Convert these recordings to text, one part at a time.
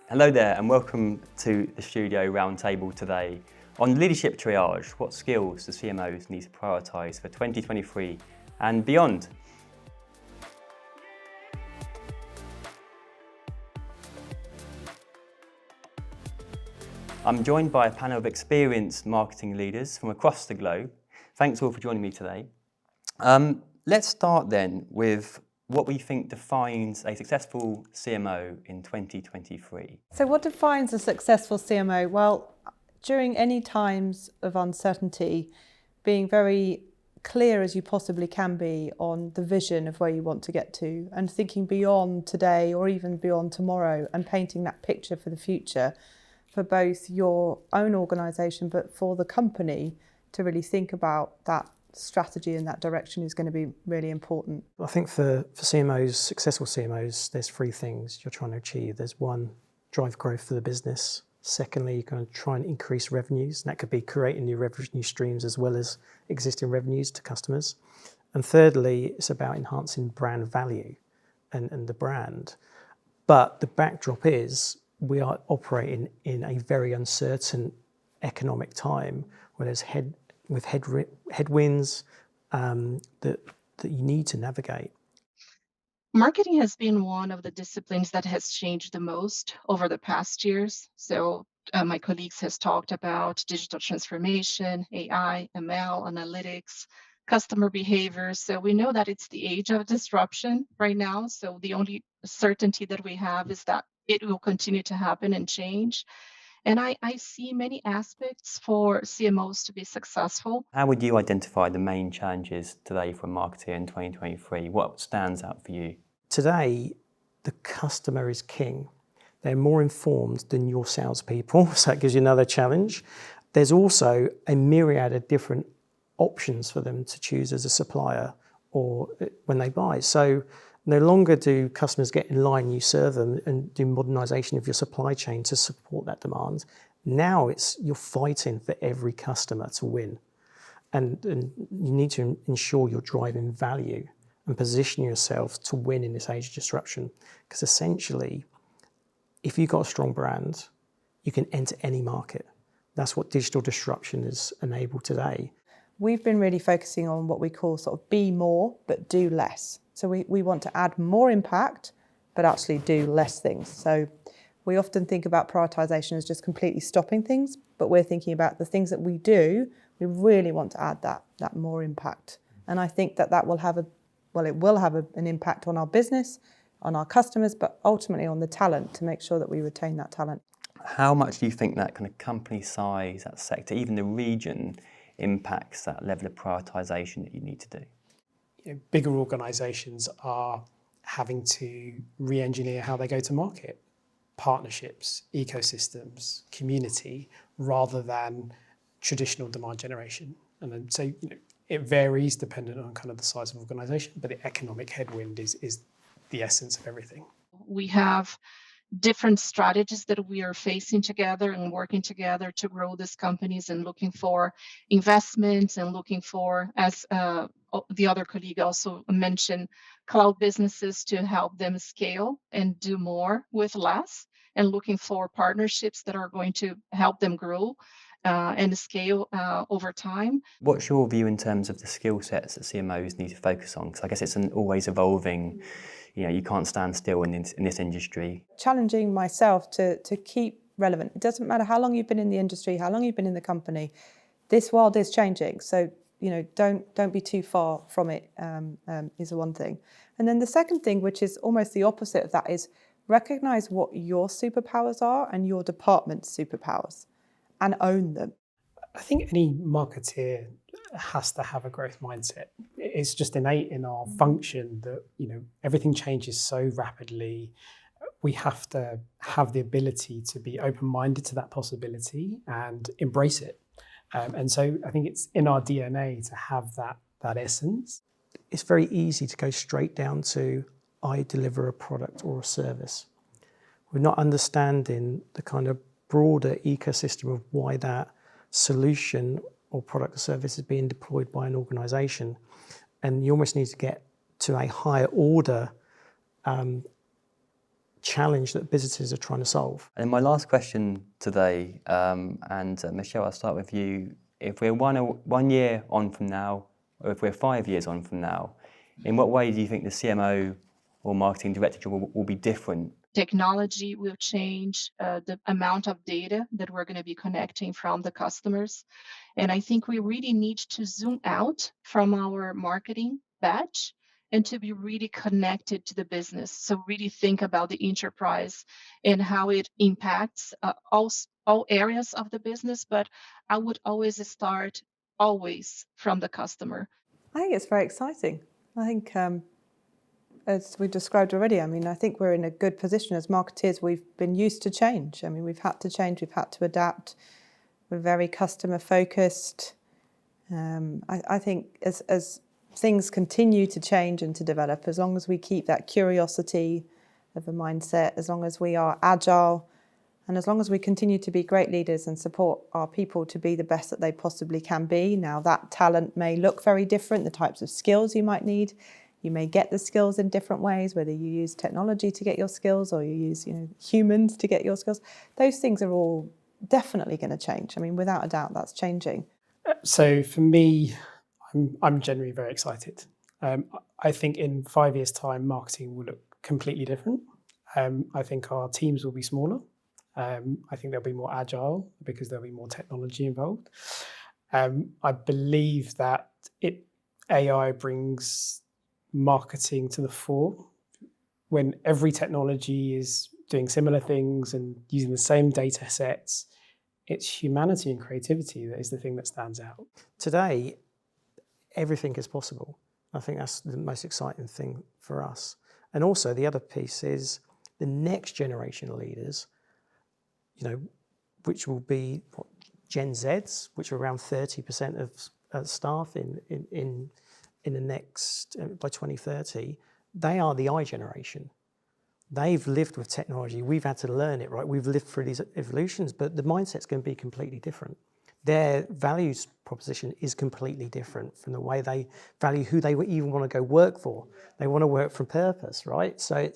Hello there and welcome to the studio roundtable today on leadership triage. What skills do CMOs need to prioritise for 2023 and beyond? I'm joined by a panel of experienced marketing leaders from across the globe. Thanks all for joining me today. Let's start then with what we think defines a successful CMO in 2023. So what defines a successful CMO? Well, during any times of uncertainty, being very clear as you possibly can be on the vision of where you want to get to and thinking beyond today or even beyond tomorrow and painting that picture for the future for both your own organisation but for the company to really think about that strategy and that direction is going to be really important. I think for CMOs, successful CMOs, there's three things you're trying to achieve. There's one, drive growth for the business. Secondly, you're going to try and increase revenues, and that could be creating new revenue streams as well as existing revenues to customers. And thirdly, it's about enhancing brand value and the brand. But the backdrop is we are operating in a very uncertain economic time where there's headwinds that you need to navigate. Marketing has been one of the disciplines that has changed the most over the past years. So my colleagues has talked about digital transformation, AI, ML, analytics, customer behavior. So we know that it's the age of disruption right now. So the only certainty that we have is that it will continue to happen and change. And I see many aspects for CMOs to be successful. How would you identify the main challenges today for marketing in 2023? What stands out for you? Today, the customer is king. They're more informed than your salespeople, so that gives you another challenge. There's also a myriad of different options for them to choose as a supplier or when they buy. So no longer do customers get in line, you serve them and do modernisation of your supply chain to support that demand. Now you're fighting for every customer to win. And you need to ensure you're driving value and position yourself to win in this age of disruption. Because essentially, if you've got a strong brand, you can enter any market. That's what digital disruption has enabled today. We've been really focusing on what we call sort of be more, but do less. So we want to add more impact, but actually do less things. So we often think about prioritisation as just completely stopping things, but we're thinking about the things that we do, we really want to add that more impact. And I think that will have an impact on our business, on our customers, but ultimately on the talent to make sure that we retain that talent. How much do you think that kind of company size, that sector, even the region, impacts that level of prioritisation that you need to do? Bigger organisations are having to re-engineer how they go to market, partnerships, ecosystems, community, rather than traditional demand generation. And then so it varies depending on kind of the size of organisation, but the economic headwind is the essence of everything. We have different strategies that we are facing together and working together to grow these companies and looking for investments and looking for, as the other colleague also mentioned, cloud businesses to help them scale and do more with less, and looking for partnerships that are going to help them grow and scale over time. What's your view in terms of the skill sets that CMOs need to focus on? Because I guess it's an always evolving, you can't stand still in this industry. Challenging myself to keep relevant. It doesn't matter how long you've been in the industry, how long you've been in the company. This world is changing, so don't be too far from it is one thing. And then the second thing, which is almost the opposite of that, is recognise what your superpowers are and your department's superpowers, and own them. I think any marketeer has to have a growth mindset. It's just innate in our function that everything changes so rapidly. We have to have the ability to be open-minded to that possibility and embrace it. And so I think it's in our DNA to have that essence. It's very easy to go straight down to I deliver a product or a service. We're not understanding the kind of broader ecosystem of why that solution or product or service is being deployed by an organisation. And you almost need to get to a higher order challenge that businesses are trying to solve. And my last question today, Michelle, I'll start with you. If we're 1 year on from now, or if we're 5 years on from now, in what way do you think the CMO or marketing director job will be different? Technology will change the amount of data that we're going to be connecting from the customers. And I think we really need to zoom out from our marketing batch and to be really connected to the business. So really think about the enterprise and how it impacts all areas of the business. But I would always start from the customer. I think it's very exciting. I think, as we described already, I think we're in a good position as marketeers. We've been used to change. We've had to change, we've had to adapt. We're very customer focused. I think as things continue to change and to develop, as long as we keep that curiosity of a mindset, as long as we are agile, and as long as we continue to be great leaders and support our people to be the best that they possibly can be. Now, that talent may look very different, the types of skills you might need. You may get the skills in different ways, whether you use technology to get your skills or you use humans to get your skills. Those things are all definitely going to change. Without a doubt, that's changing. So for me, I'm generally very excited. I think in 5 years' time, marketing will look completely different. I think our teams will be smaller. I think they'll be more agile because there'll be more technology involved. I believe that AI brings marketing to the fore when every technology is doing similar things and using the same data sets. It's humanity and creativity that is the thing that stands out. Today, everything is possible. I think that's the most exciting thing for us. And also the other piece is the next generation of leaders, which will be Gen Zs, which are around 30% of staff in the next, by 2030, they are the I generation. They've lived with technology. We've had to learn it, right? We've lived through these evolutions, but the mindset's going to be completely different. Their values proposition is completely different from the way they value who they even want to go work for. They want to work for purpose, right? So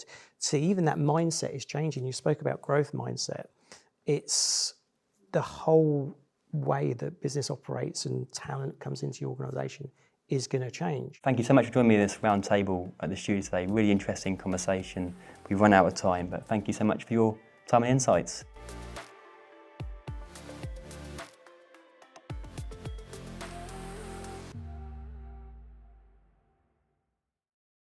even that mindset is changing. You spoke about growth mindset. It's the whole way that business operates and talent comes into your organisation is going to change. Thank you so much for joining me at this round table at the studio today. Really interesting conversation. We've run out of time, but thank you so much for your time and insights.